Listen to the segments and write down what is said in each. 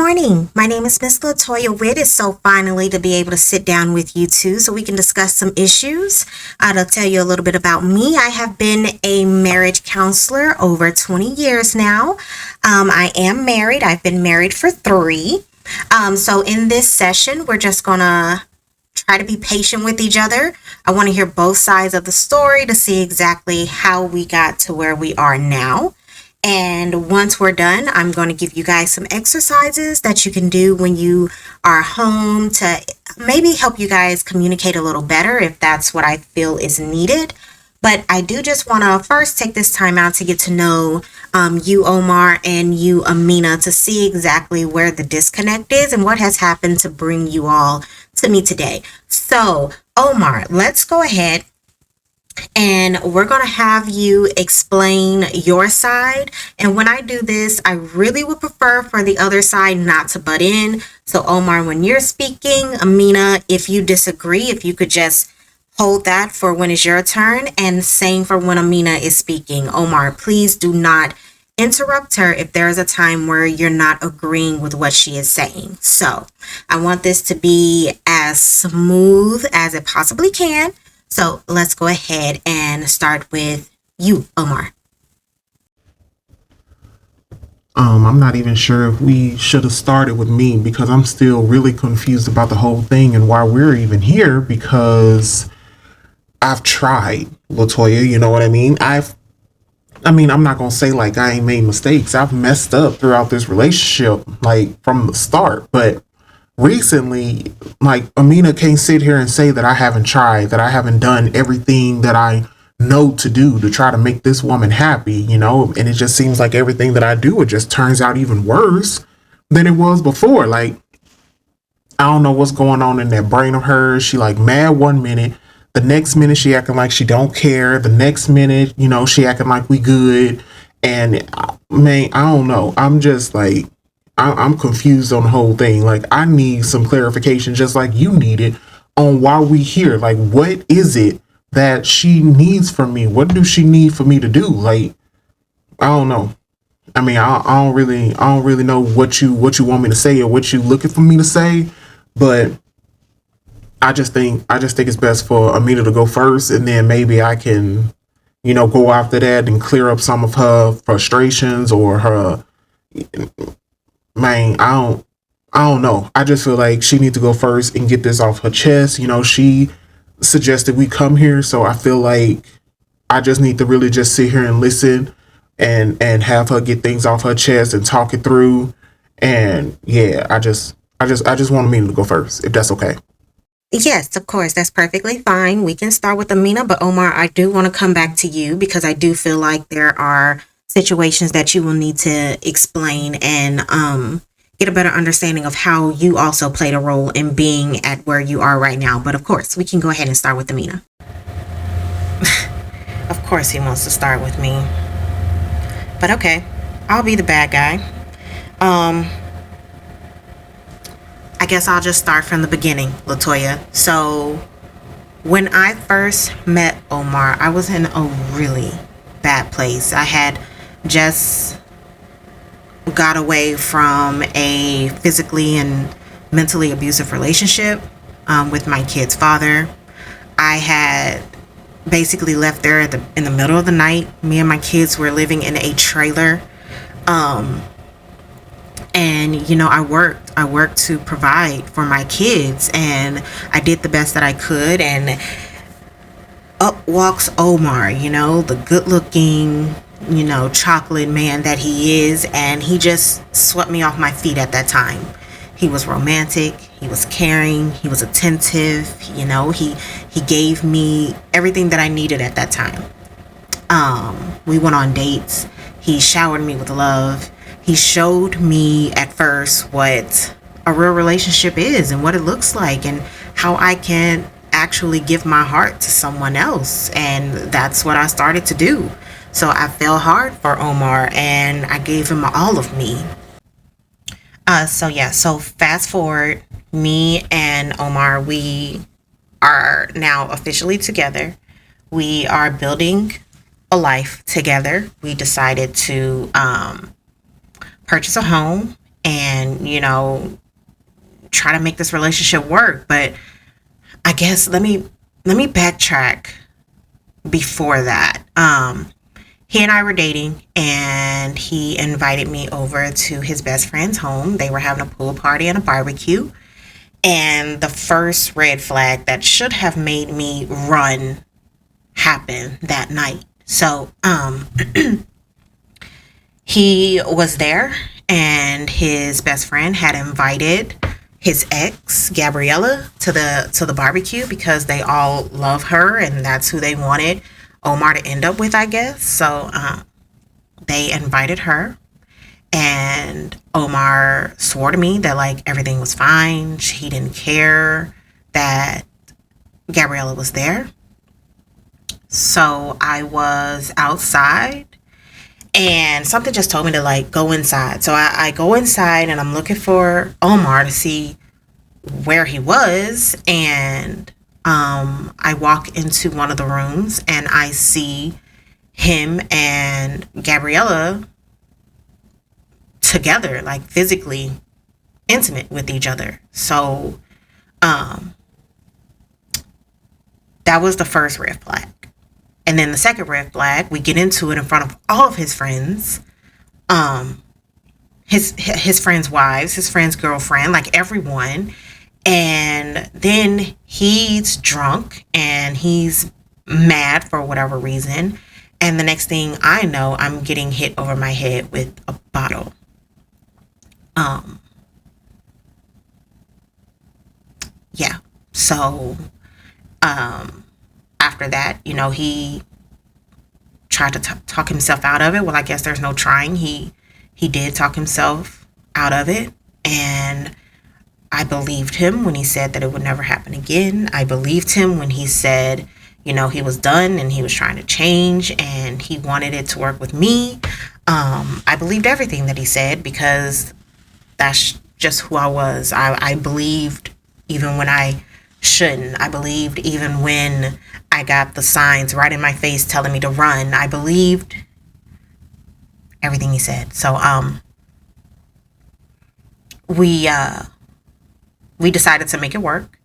morning. My name is Miss Latoya Witt. It's so finally to be able to sit down with you two so we can discuss some issues. I'll tell you a little bit about me. I have been a marriage counselor over 20 years now. I am married. I've been married for 3. So in this session, we're just going to try to be patient with each other. I want to hear both sides of the story to see exactly how we got to where we are now. And once we're done, I'm going to give you guys some exercises that you can do when you are home to maybe help you guys communicate a little better if that's what I feel is needed. But I do just want to first take this time out to get to know you, Omar, and you, Amina, to see exactly where the disconnect is and what has happened to bring you all to me today. So, Omar, let's go ahead. And we're going to have you explain your side. And when I do this, I really would prefer for the other side not to butt in. So Omar, when you're speaking, Amina, if you disagree, if you could just hold that for when it's your turn, and same for when Amina is speaking. Omar, please do not interrupt her if there is a time where you're not agreeing with what she is saying. So I want this to be as smooth as it possibly can. So let's go ahead and start with you, Omar. I'm not even sure if we should have started with me because I'm still really confused about the whole thing and why we're even here because I've tried, Latoya, you know what I mean? I'm not going to say like I ain't made mistakes. I've messed up throughout this relationship, like from the start, but recently, like Amina can't sit here and say that I haven't tried, that I haven't done everything that I know to do to try to make this woman happy, you know, and it just seems like everything that I do, it just turns out even worse than it was before. Like, I don't know what's going on in that brain of hers. She like mad one minute, the next minute she acting like she don't care, the next minute, you know, she acting like we good. And man, I don't know. I'm just like, I'm confused on the whole thing. Like, I need some clarification, just like you needed, on why we here. Like, what is it that she needs from me? What do she need for me to do? Like, I don't know. I don't really know what you want me to say or what you looking for me to say. But I just think it's best for Amina to go first, and then maybe I can, you know, go after that and clear up some of her frustrations or her. Man, I don't know. I just feel like she needs to go first and get this off her chest. You know, she suggested we come here, so I feel like I just need to really just sit here and listen and have her get things off her chest and talk it through. And yeah, I just want Amina to go first, if that's okay. Yes, of course, that's perfectly fine. We can start with Amina, but Omar, I do want to come back to you because I do feel like there are situations that you will need to explain and get a better understanding of how you also played a role in being at where you are right now. But of course, we can go ahead and start with Amina. Of course he wants to start with me. But okay, I'll be the bad guy. I guess I'll just start from the beginning, Latoya. So when I first met Omar, I was in a really bad place. I had just got away from a physically and mentally abusive relationship with my kid's father. I had basically left there in the middle of the night. Me and my kids were living in a trailer. And, you know, I worked to provide for my kids, and I did the best that I could. And up walks Omar, you know, the good looking, you know, chocolate man that he is. And he just swept me off my feet at that time. He was romantic. He was caring. He was attentive. You know, he gave me everything that I needed at that time. We went on dates. He showered me with love. He showed me at first what a real relationship is and what it looks like and how I can actually give my heart to someone else. And that's what I started to do. So I fell hard for Omar and I gave him all of me. So fast forward, me and Omar, we are now officially together. We are building a life together. We decided to purchase a home and, try to make this relationship work. But I guess let me backtrack before that. He and I were dating, and he invited me over to his best friend's home. They were having a pool party and a barbecue. And the first red flag that should have made me run happened that night. So, he was there, and his best friend had invited his ex, Gabriella, to the barbecue because they all love her, and that's who they wanted Omar to end up with, I guess. So they invited her, and Omar swore to me that like everything was fine. He didn't care that Gabriella was there. So I was outside, and something just told me to like go inside. So I go inside, and I'm looking for Omar to see where he was, and I walk into one of the rooms, and I see him and Gabriella together, like physically intimate with each other. So that was the first red flag. And then the second red flag, we get into it in front of all of his friends, his friends' wives, his friend's girlfriend, like everyone. And then he's drunk and he's mad for whatever reason. And the next thing I know, I'm getting hit over my head with a bottle. Yeah. So, after that, he tried to talk himself out of it. Well, I guess there's no trying. He did talk himself out of it. And I believed him when he said that it would never happen again. I believed him when he said, he was done and he was trying to change and he wanted it to work with me. I believed everything that he said because that's just who I was. I believed even when I shouldn't. I believed even when I got the signs right in my face telling me to run. I believed everything he said. So we decided to make it work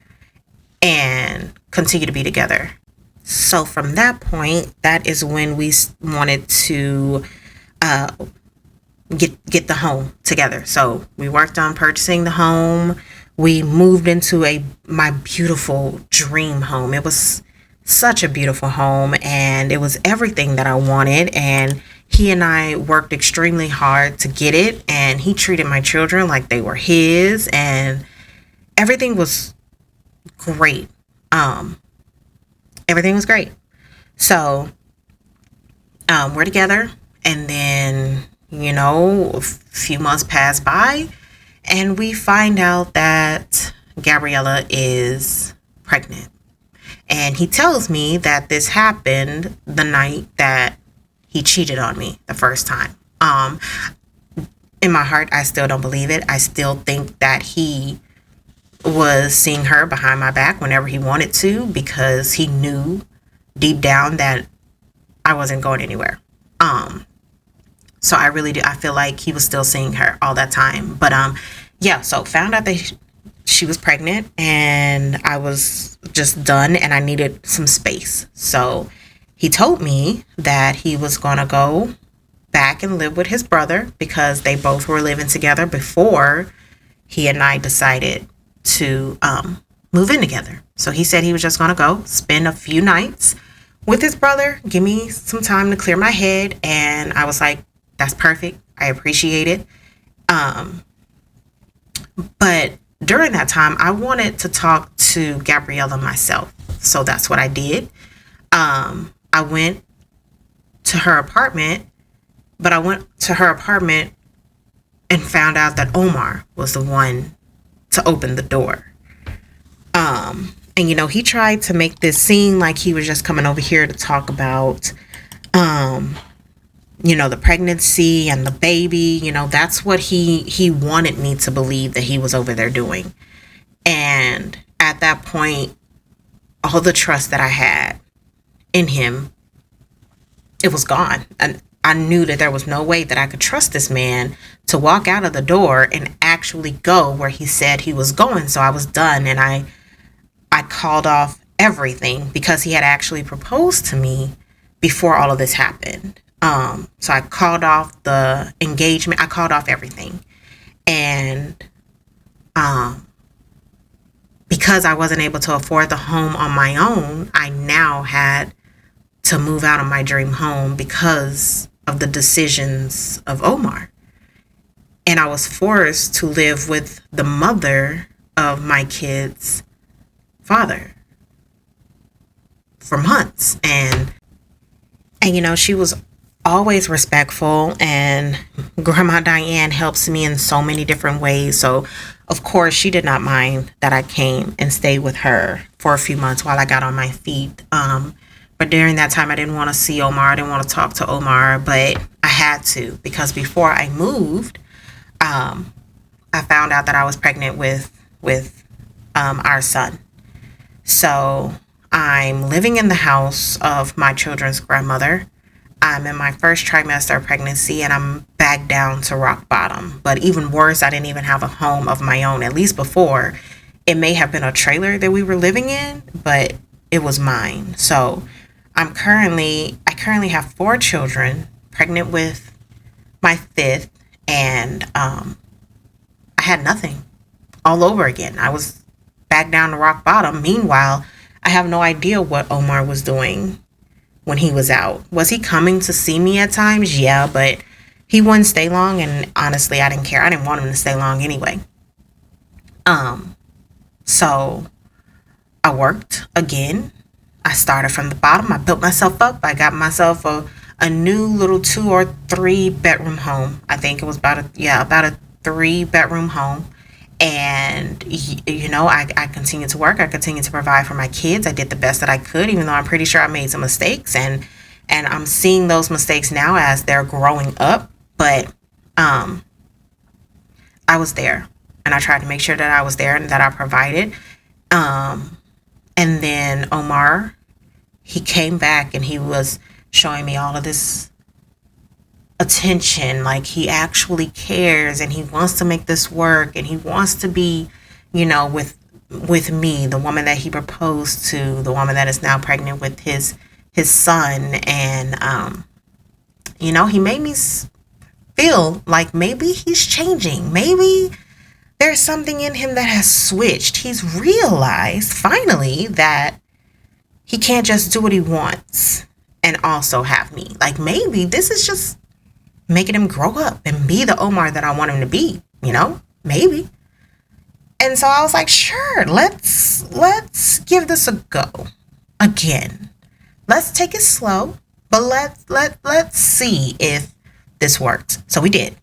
and continue to be together. So from that point, that is when we wanted to get the home together. So we worked on purchasing the home. We moved into my beautiful dream home. It was such a beautiful home, and it was everything that I wanted. And he and I worked extremely hard to get it, and he treated my children like they were his, and everything was great. Everything was great. So we're together, and then a few months pass by, and we find out that Gabriella is pregnant. And he tells me that this happened the night that he cheated on me the first time. In my heart, I still don't believe it. I still think that he was seeing her behind my back whenever he wanted to, because he knew deep down that I wasn't going anywhere. So I really do. I feel like he was still seeing her all that time. But yeah, so found out that she was pregnant, and I was just done, and I needed some space. So he told me that he was going to go back and live with his brother because they both were living together before he and I decided to move in together. So he said he was just going to go spend a few nights with his brother, give me some time to clear my head. And I was like, that's perfect. I appreciate it. But during that time, I wanted to talk to Gabriella myself. So that's what I did. I went to her apartment, but I went to her apartment and found out that Omar was the one to open the door. And he tried to make this seem like he was just coming over here to talk about, the pregnancy and the baby. That's what he wanted me to believe that he was over there doing. And at that point, all the trust that I had in him, it was gone. And I knew that there was no way that I could trust this man to walk out of the door and actually go where he said he was going. So I was done, and I called off everything because he had actually proposed to me before all of this happened. So I called off the engagement. I called off everything. And because I wasn't able to afford the home on my own, I now had to move out of my dream home because of the decisions of Omar. And I was forced to live with the mother of my kids' father for months. And she was always respectful, and Grandma Diane helps me in so many different ways. So of course she did not mind that I came and stayed with her for a few months while I got on my feet. But during that time I didn't want to see Omar. I didn't want to talk to Omar, but I had to, because before I moved, I found out that I was pregnant with our son. So I'm living in the house of my children's grandmother. I'm in my first trimester of pregnancy, and I'm back down to rock bottom. But even worse, I didn't even have a home of my own. At least before, it may have been a trailer that we were living in, but it was mine. So I currently have 4 children, pregnant with my 5th, and I had nothing all over again. I was back down to rock bottom. Meanwhile, I have no idea what Omar was doing when he was out. Was he coming to see me at times? Yeah, but he wouldn't stay long, and honestly, I didn't care. I didn't want him to stay long anyway. So I worked again. I started from the bottom. I built myself up. I got myself a new little 2 or 3 bedroom home. I think it was about a 3 bedroom home. And, I continued to work. I continued to provide for my kids. I did the best that I could, even though I'm pretty sure I made some mistakes. And I'm seeing those mistakes now as they're growing up. But I was there. And I tried to make sure that I was there and that I provided. And then Omar, he came back and he was showing me all of this attention, like he actually cares and he wants to make this work, and he wants to be, with me, the woman that he proposed to, the woman that is now pregnant with his son. And he made me feel like maybe he's changing. Maybe there's something in him that has switched. He's realized finally that he can't just do what he wants and also have me. Like, maybe this is just making him grow up and be the Omar that I want him to be, maybe. And so I was like, sure, let's give this a go again. Let's take it slow, but let's see if this works. So we did.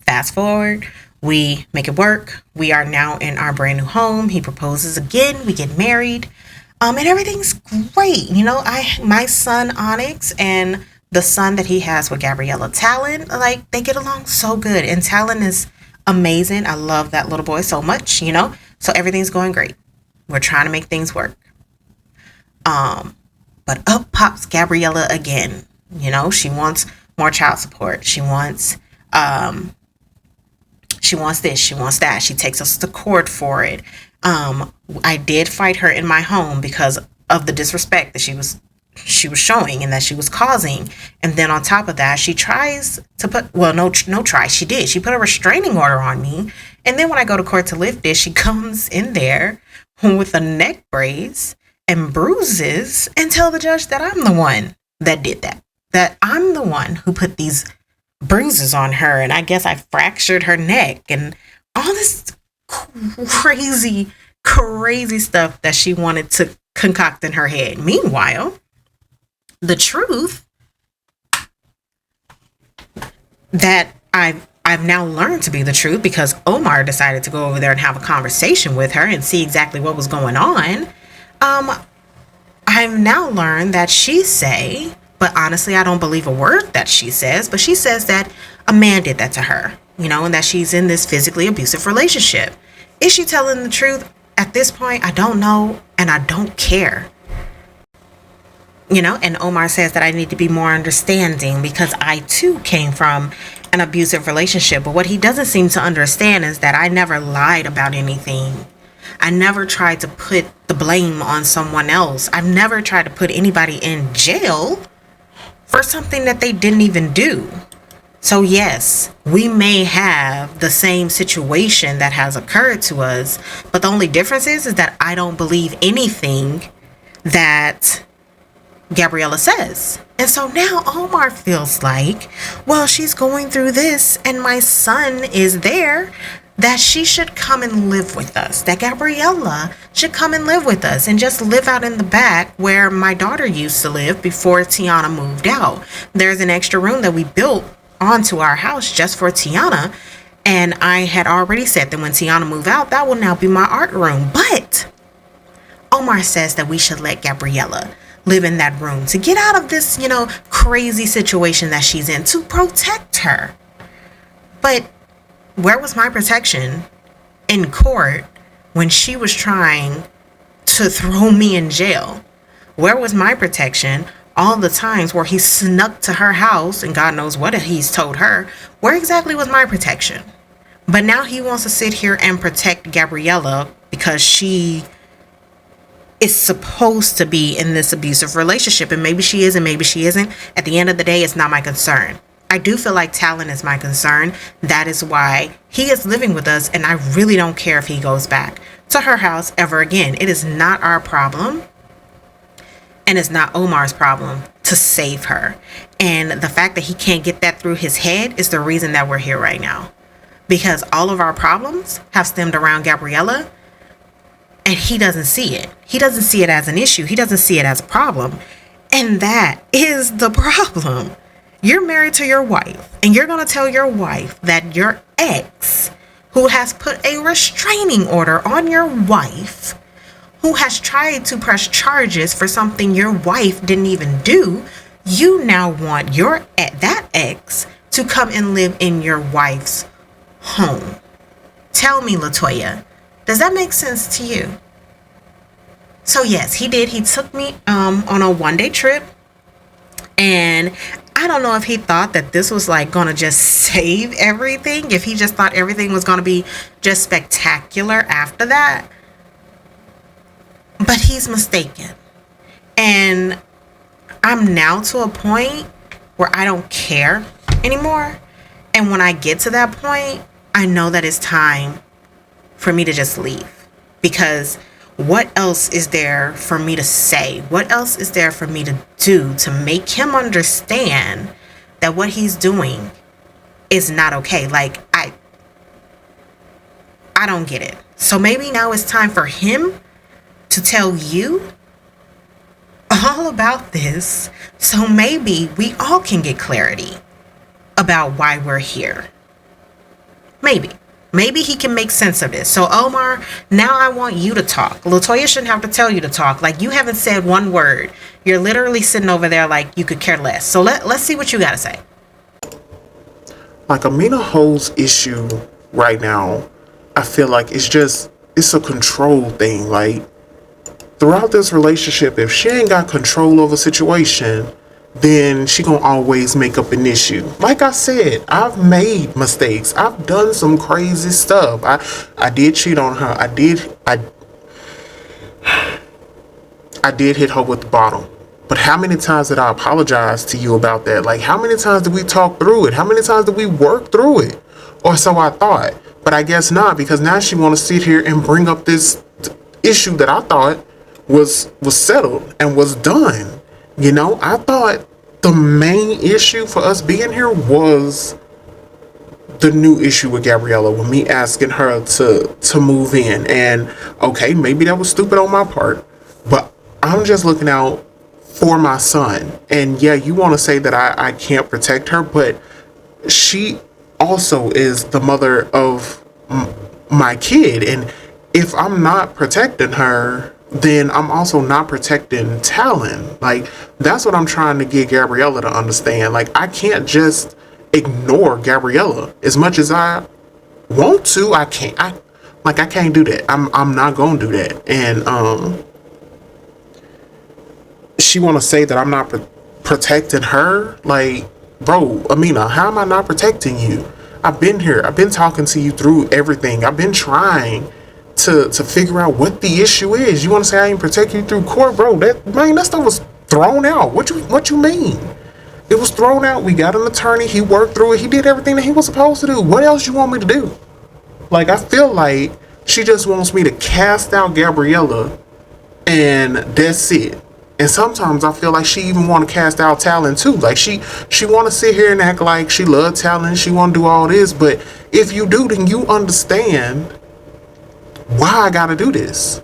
Fast forward, we make it work. We are now in our brand new home. He proposes again. We get married. And everything's great. My son Onyx and the son that he has with Gabriella, Talon, like, they get along so good. And Talon is amazing. I love that little boy so much, So everything's going great. We're trying to make things work. But up pops Gabriella again. She wants more child support. She wants this, she wants that. She takes us to court for it. I did fight her in my home because of the disrespect that she was showing and that she was causing. And then on top of that, she tries to put, she put a restraining order on me. And then when I go to court to lift it, she comes in there with a neck brace and bruises and tell the judge that I'm the one that did that I'm the one who put these bruises on her. And I guess I fractured her neck and all this crazy stuff that she wanted to concoct in her head. Meanwhile, the truth that I've now learned to be the truth, because Omar decided to go over there and have a conversation with her and see exactly what was going on. I've now learned that but honestly, I don't believe a word that she says, but she says that a man did that to her, and that she's in this physically abusive relationship. Is she telling the truth? At this point, I don't know, and I don't care. And Omar says that I need to be more understanding because I too came from an abusive relationship. But what he doesn't seem to understand is that I never lied about anything. I never tried to put the blame on someone else. I've never tried to put anybody in jail for something that they didn't even do. So yes, we may have the same situation that has occurred to us, but the only difference is that I don't believe anything that Gabriella says. And so now Omar feels like, well, she's going through this and my son is there, that she should come and live with us, that Gabriella should come and live with us and just live out in the back where my daughter used to live before Tiana moved out. There's an extra room that we built onto our house just for Tiana. And I had already said that when Tiana moved out, that will now be my art room. But Omar says that we should let Gabriella live in that room to get out of this, crazy situation that she's in, to protect her. But where was my protection in court when she was trying to throw me in jail? Where was my protection all the times where he snuck to her house and God knows what he's told her? Where exactly was my protection? But now he wants to sit here and protect Gabriella because she is supposed to be in this abusive relationship. And maybe she is and maybe she isn't. At the end of the day, it's not my concern. I do feel like talent is my concern. That is why he is living with us. And I really don't care if he goes back to her house ever again. It is not our problem. And it's not Omar's problem to save her. And the fact that he can't get that through his head is the reason that we're here right now. Because all of our problems have stemmed around Gabriella. And he doesn't see it. He doesn't see it as an issue. He doesn't see it as a problem. And that is the problem. You're married to your wife, and you're going to tell your wife that your ex, who has put a restraining order on your wife, who has tried to press charges for something your wife didn't even do, you now want that ex to come and live in your wife's home. Tell me, Latoya, does that make sense to you? So yes, he did. He took me on a one-day trip, and I don't know if he thought that this was like gonna just save everything, if he just thought everything was gonna be just spectacular after that. But he's mistaken. And I'm now to a point where I don't care anymore. And when I get to that point, I know that it's time for me to just leave. Because what else is there for me to say? What else is there for me to do to make him understand that what he's doing is not okay? Like, I don't get it. So maybe now it's time for him to tell you all about this, so maybe we all can get clarity about why we're here. Maybe he can make sense of this. So Omar, now I want you to talk. Latoya shouldn't have to tell you to talk. Like, you haven't said one word. You're literally sitting over there like you could care less. So let's see what you got to say. Like, Amina holds issue right now. I feel like it's a control thing. Like, throughout this relationship, if she ain't got control of a situation, then she gonna always make up an issue. Like I said, I've made mistakes. I've done some crazy stuff. I did cheat on her. I did hit her with the bottle. But how many times did I apologize to you about that? Like, how many times did we talk through it? How many times did we work through it? Or so I thought. But I guess not, because now she want to sit here and bring up this issue that I thought was settled and was done. I thought the main issue for us being here was the new issue with Gabriella, with me asking her to move in. And okay, maybe that was stupid on my part, but I'm just looking out for my son. And yeah, you want to say that I can't protect her, but she also is the mother of my kid. And if I'm not protecting her, then I'm also not protecting Talon. Like, that's what I'm trying to get Gabriella to understand. Like, I can't just ignore Gabriella as much as I want to. I can't do that. I'm not gonna do that. And she want to say that I'm not protecting her. Like, bro, Amina, how am I not protecting you? I've been here. I've been talking to you through everything. I've been trying to figure out what the issue is. You want to say I ain't protect you through court, bro? That stuff was thrown out. What you mean? It was thrown out. We got an attorney. He worked through it. He did everything that he was supposed to do. What else you want me to do? Like, I feel like she just wants me to cast out Gabriella and that's it. And sometimes I feel like she even want to cast out Talon too. Like she want to sit here and act like she love Talon. She want to do all this. But if you do, then you understand why I got to do this.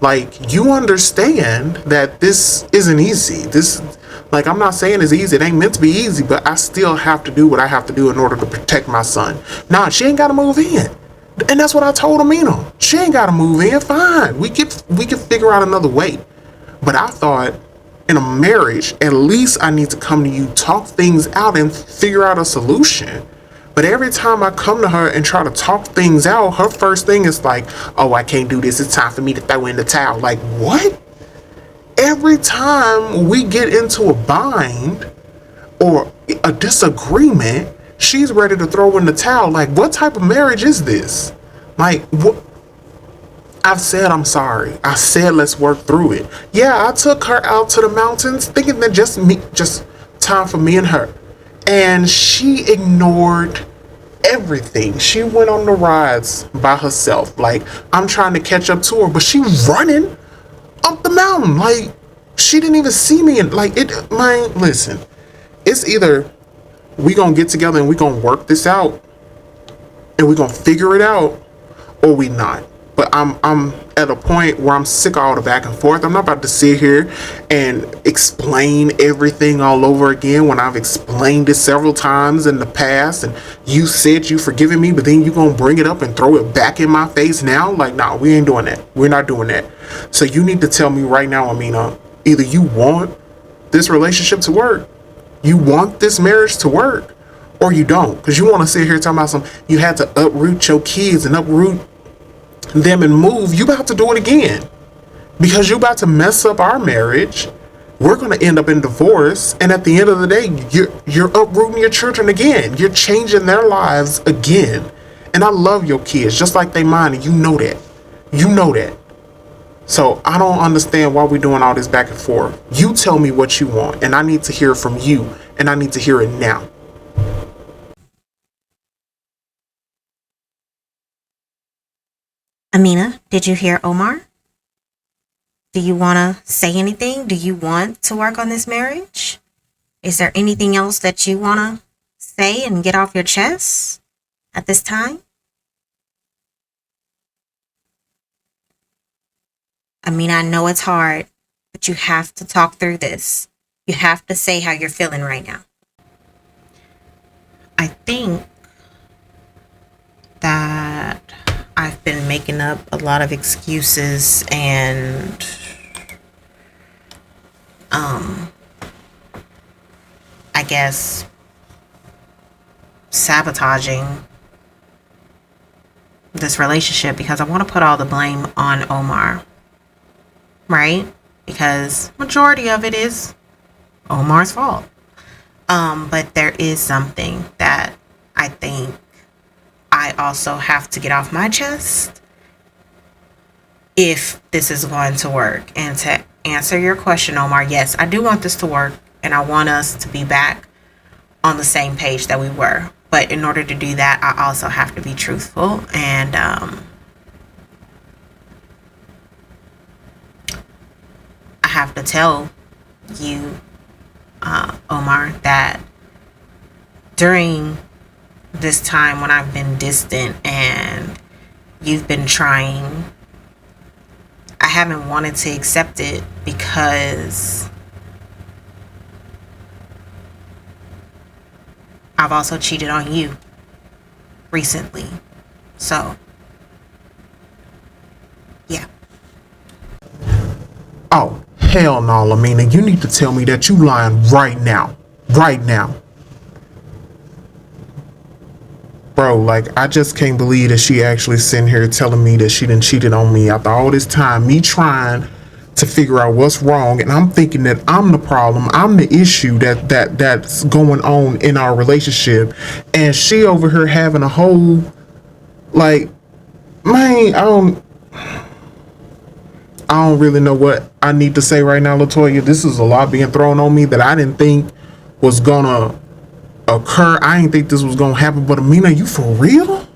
Like, you understand that this isn't easy. This, like, I'm not saying it's easy. It ain't meant to be easy, but I still have to do what I have to do in order to protect my son. Nah, she ain't got to move in. And that's what I told Amina. She ain't got to move in. Fine. We can figure out another way. But I thought, in a marriage, at least I need to come to you, talk things out, and figure out a solution. But every time I come to her and try to talk things out, her first thing is like, oh, I can't do this. It's time for me to throw in the towel. Like, what? Every time we get into a bind or a disagreement, she's ready to throw in the towel. Like, what type of marriage is this? Like, what? I've said I'm sorry. I said let's work through it. Yeah, I took her out to the mountains thinking that just time for me and her. And she ignored everything. She went on the rides by herself. Like, I'm trying to catch up to her, but she running up the mountain. Like, she didn't even see me. And like, listen, it's either we gonna get together and we gonna work this out and we gonna figure it out, or we not. But I'm at a point where I'm sick of all the back and forth. I'm not about to sit here and explain everything all over again when I've explained it several times in the past and you said you forgiven me, but then you gonna bring it up and throw it back in my face now? Like, nah, we ain't doing that. We're not doing that. So you need to tell me right now, Amina, either you want this relationship to work, you want this marriage to work, or you don't. Because you want to sit here talking about you had to uproot your kids and uproot them and move. You about to do it again because you about to mess up our marriage. We're going to end up in divorce, and at the end of the day, you're uprooting your children again. You're changing their lives again. And I love your kids just like they mine, and you know that. So I don't understand why we're doing all this back and forth. You tell me what you want, and I need to hear from you, and I need to hear it now. Amina, did you hear Omar? Do you want to say anything? Do you want to work on this marriage? Is there anything else that you want to say and get off your chest at this time? I mean, I know it's hard, but you have to talk through this. You have to say how you're feeling right now. I think that I've been making up a lot of excuses and I guess sabotaging this relationship because I want to put all the blame on Omar, right? Because majority of it is Omar's fault. But there is something that I think I also have to get off my chest if this is going to work. And to answer your question, Omar, yes, I do want this to work, and I want us to be back on the same page that we were. But in order to do that, I also have to be truthful, and I have to tell you, Omar, that during this time when I've been distant and you've been trying, I haven't wanted to accept it because I've also cheated on you recently. So, yeah. Oh, hell no, Amina. You need to tell me that you lying right now. Right now. Bro, like, I just can't believe that she actually sitting here telling me that she done cheated on me after all this time. Me trying to figure out what's wrong, and I'm thinking that I'm the problem, I'm the issue that's going on in our relationship, and she over here having a whole, like, man, I don't really know what I need to say right now, Latoya. This is a lot being thrown on me that I didn't think was gonna occur. I didn't think this was gonna happen. But Amina, you for real?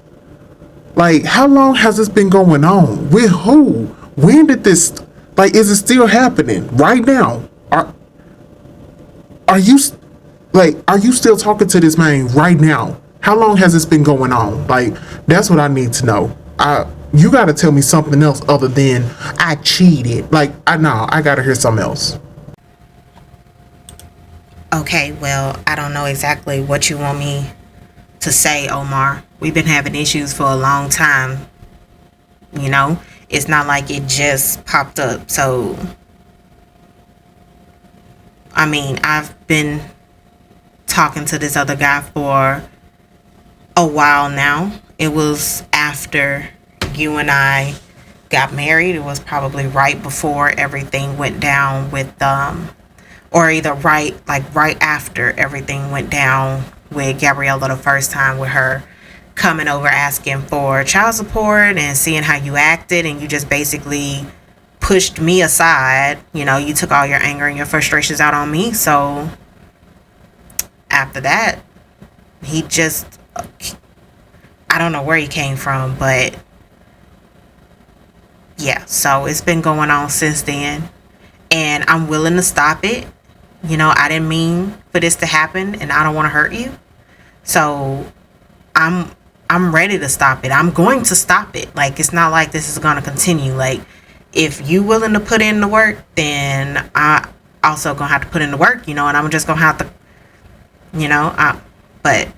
Like, how long has this been going on? With who? When did this? Like, is it still happening right now? Are you are you still talking to this man right now? How long has this been going on? Like, that's what I need to know. You got to tell me something else other than I cheated. Like, I got to hear something else. Okay, well, I don't know exactly what you want me to say, Omar. We've been having issues for a long time. You know, it's not like it just popped up. So, I mean, I've been talking to this other guy for a while now. It was after you and I got married. It was probably right before everything went down with or either right after everything went down with Gabriella the first time, with her coming over asking for child support and seeing how you acted, and you just basically pushed me aside. You know, you took all your anger and your frustrations out on me. So after that, he just, I don't know where he came from, but yeah, so it's been going on since then, and I'm willing to stop it. You know, I didn't mean for this to happen, and I don't want to hurt you. So I'm ready to stop it. I'm going to stop it. Like, it's not like this is going to continue. Like, if you willing to put in the work, then I also going to have to put in the work, you know, and I'm just going to have to, you know, but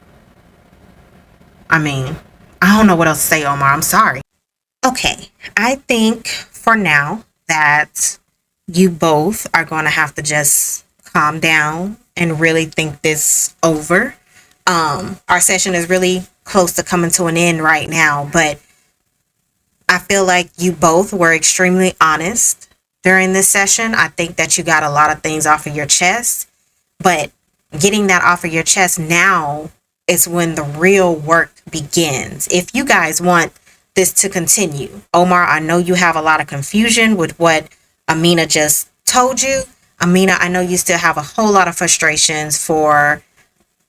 I mean, I don't know what else to say, Omar. I'm sorry. Okay, I think for now that you both are going to have to just calm down and really think this over. Our session is really close to coming to an end right now, but I feel like you both were extremely honest during this session. I think that you got a lot of things off of your chest, but getting that off of your chest now is when the real work begins. If you guys want this to continue, Omar, I know you have a lot of confusion with what Amina just told you. Amina, I know you still have a whole lot of frustrations for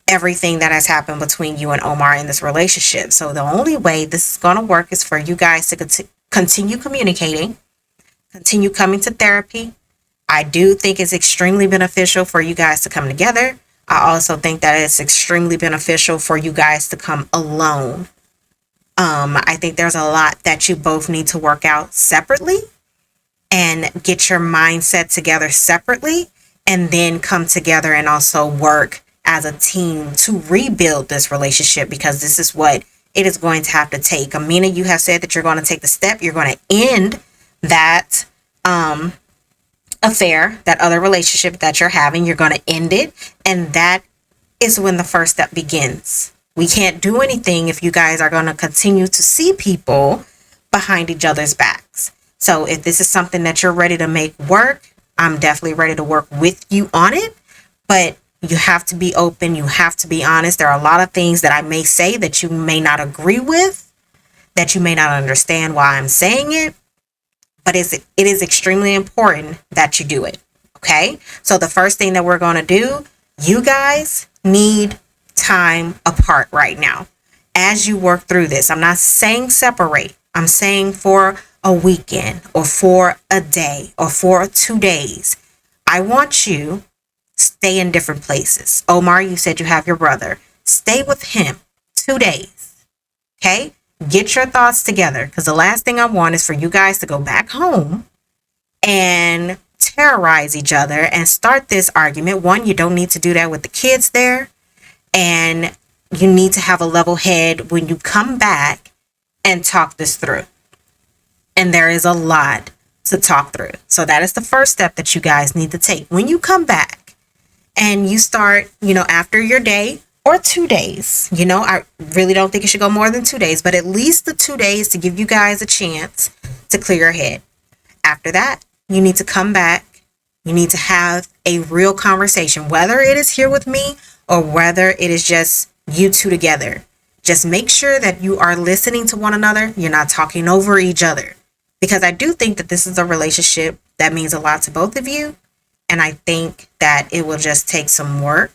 everything that has happened between you and Omar in this relationship. So the only way this is going to work is for you guys to continue communicating, continue coming to therapy. I do think it's extremely beneficial for you guys to come together. I also think that it's extremely beneficial for you guys to come alone. I think there's a lot that you both need to work out separately and get your mindset together separately, and then come together and also work as a team to rebuild this relationship, because this is what it is going to have to take. Amina, you have said that you're going to take the step. You're going to end that affair, that other relationship that you're having. You're going to end it. And that is when the first step begins. We can't do anything if you guys are going to continue to see people behind each other's backs. So if this is something that you're ready to make work, I'm definitely ready to work with you on it. But you have to be open. You have to be honest. There are a lot of things that I may say that you may not agree with, that you may not understand why I'm saying it. But it is extremely important that you do it. Okay? So the first thing that we're going to do, you guys need time apart right now as you work through this. I'm not saying separate. I'm saying for a weekend or for a day or for 2 days. I want you stay in different places. Omar, you said you have your brother. Stay with him 2 days. Okay? Get your thoughts together, because the last thing I want is for you guys to go back home and terrorize each other and start this argument. One, you don't need to do that with the kids there. And you need to have a level head when you come back and talk this through. And there is a lot to talk through. So that is the first step that you guys need to take. When you come back and you start, after your day or 2 days, I really don't think it should go more than 2 days, but at least the 2 days to give you guys a chance to clear your head. After that, you need to come back. You need to have a real conversation, whether it is here with me or whether it is just you two together. Just make sure that you are listening to one another. You're not talking over each other, because I do think that this is a relationship that means a lot to both of you. And I think that it will just take some work.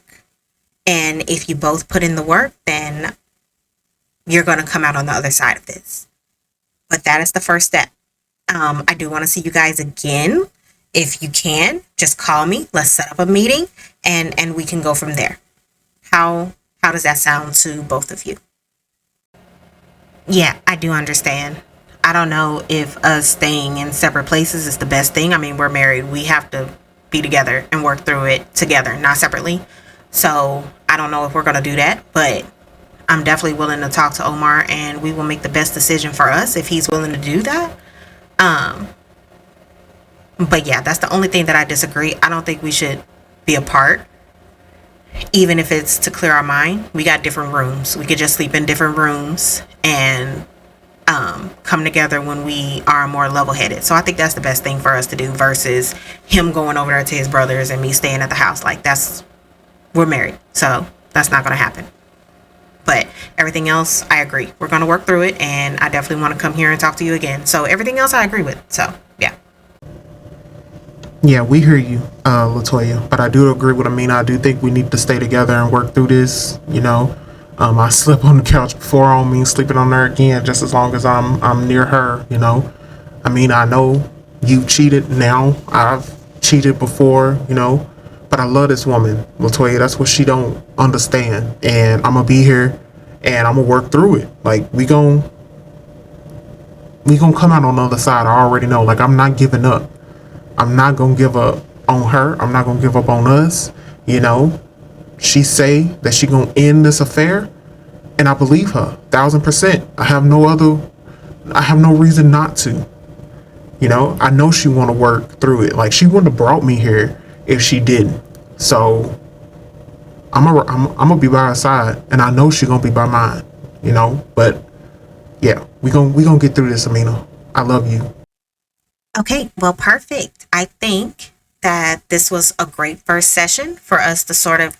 And if you both put in the work, then you're going to come out on the other side of this. But that is the first step. I do want to see you guys again. If you can, just call me. Let's set up a meeting and we can go from there. How does that sound to both of you? Yeah, I do understand. I don't know if us staying in separate places is the best thing. I mean, we're married. We have to be together and work through it together, not separately. So I don't know if we're going to do that, but I'm definitely willing to talk to Omar and we will make the best decision for us if he's willing to do that. But yeah, that's the only thing that I disagree. I don't think we should be apart, even if it's to clear our mind. We got different rooms. We could just sleep in different rooms and come together when we are more level-headed. So I think that's the best thing for us to do versus him going over there to his brothers and me staying at the house. Like, we're married, so that's not going to happen. But everything else, I agree. We're going to work through it, and I definitely want to come here and talk to you again. So everything else I agree with. So, yeah. Yeah, we hear you, Latoya. But I do agree with Amina. I do think we need to stay together and work through this. I slept on the couch before. I don't mean sleeping on there again, just as long as I'm near her, I mean, I know you cheated now. I've cheated before, but I love this woman, Latoya. That's what she don't understand. And I'm going to be here and I'm going to work through it. Like, we gon' come out on the other side. I already know. Like, I'm not giving up. I'm not going to give up on her. I'm not going to give up on us. She say that she going to end this affair, and I believe her 1,000%. I have no reason not to. I know she want to work through it. Like, she wouldn't have brought me here if she didn't. So I'm gonna be by her side, and I know she gonna be by mine. But yeah, we gonna get through this, Amina. I love you. Okay, well, perfect. I think that this was a great first session for us to sort of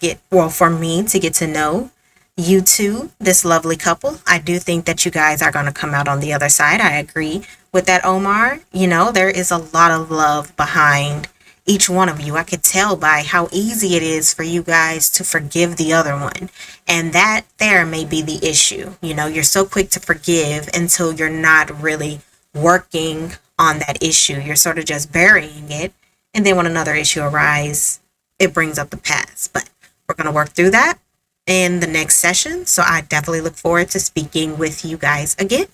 for me to get to know you two, this lovely couple. I do think that you guys are going to come out on the other side. I agree with that, Omar. There is a lot of love behind each one of you. I could tell by how easy it is for you guys to forgive the other one. And that there may be the issue. You're so quick to forgive until you're not really working on that issue. You're sort of just burying it. And then when another issue arises, it brings up the past. But we're going to work through that in the next session. So I definitely look forward to speaking with you guys again.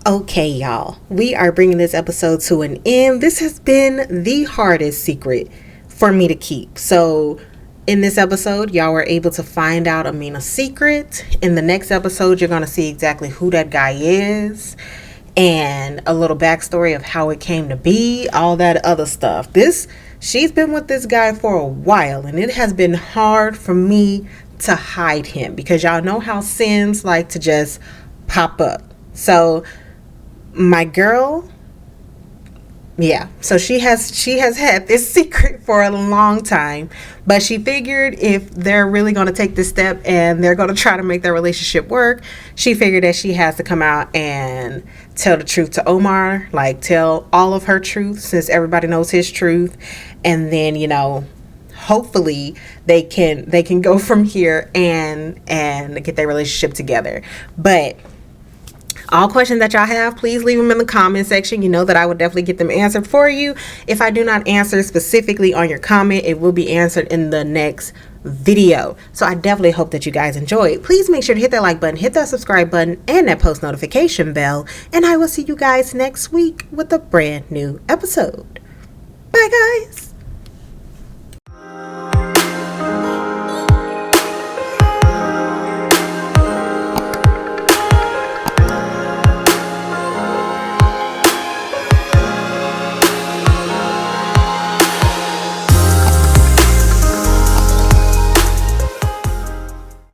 Okay, y'all. We are bringing this episode to an end. This has been the hardest secret for me to keep. So in this episode, y'all were able to find out Amina's secret. In the next episode, you're going to see exactly who that guy is, and a little backstory of how it came to be, all that other stuff. She's been with this guy for a while, and it has been hard for me to hide him because y'all know how sins like to just pop up. So my girl, yeah, so she has had this secret for a long time, but she figured if they're really going to take this step and they're going to try to make their relationship work, she figured that she has to come out and tell the truth to Omar, like tell all of her truth since everybody knows his truth. And then, hopefully they can go from here and get their relationship together. But all questions that y'all have, please leave them in the comment section. You know that I would definitely get them answered for you. If I do not answer specifically on your comment, it will be answered in the next video. So I definitely hope that you guys enjoyed. Please make sure to hit that like button, hit that subscribe button, and that post notification bell. And I will see you guys next week with a brand new episode. Bye, guys.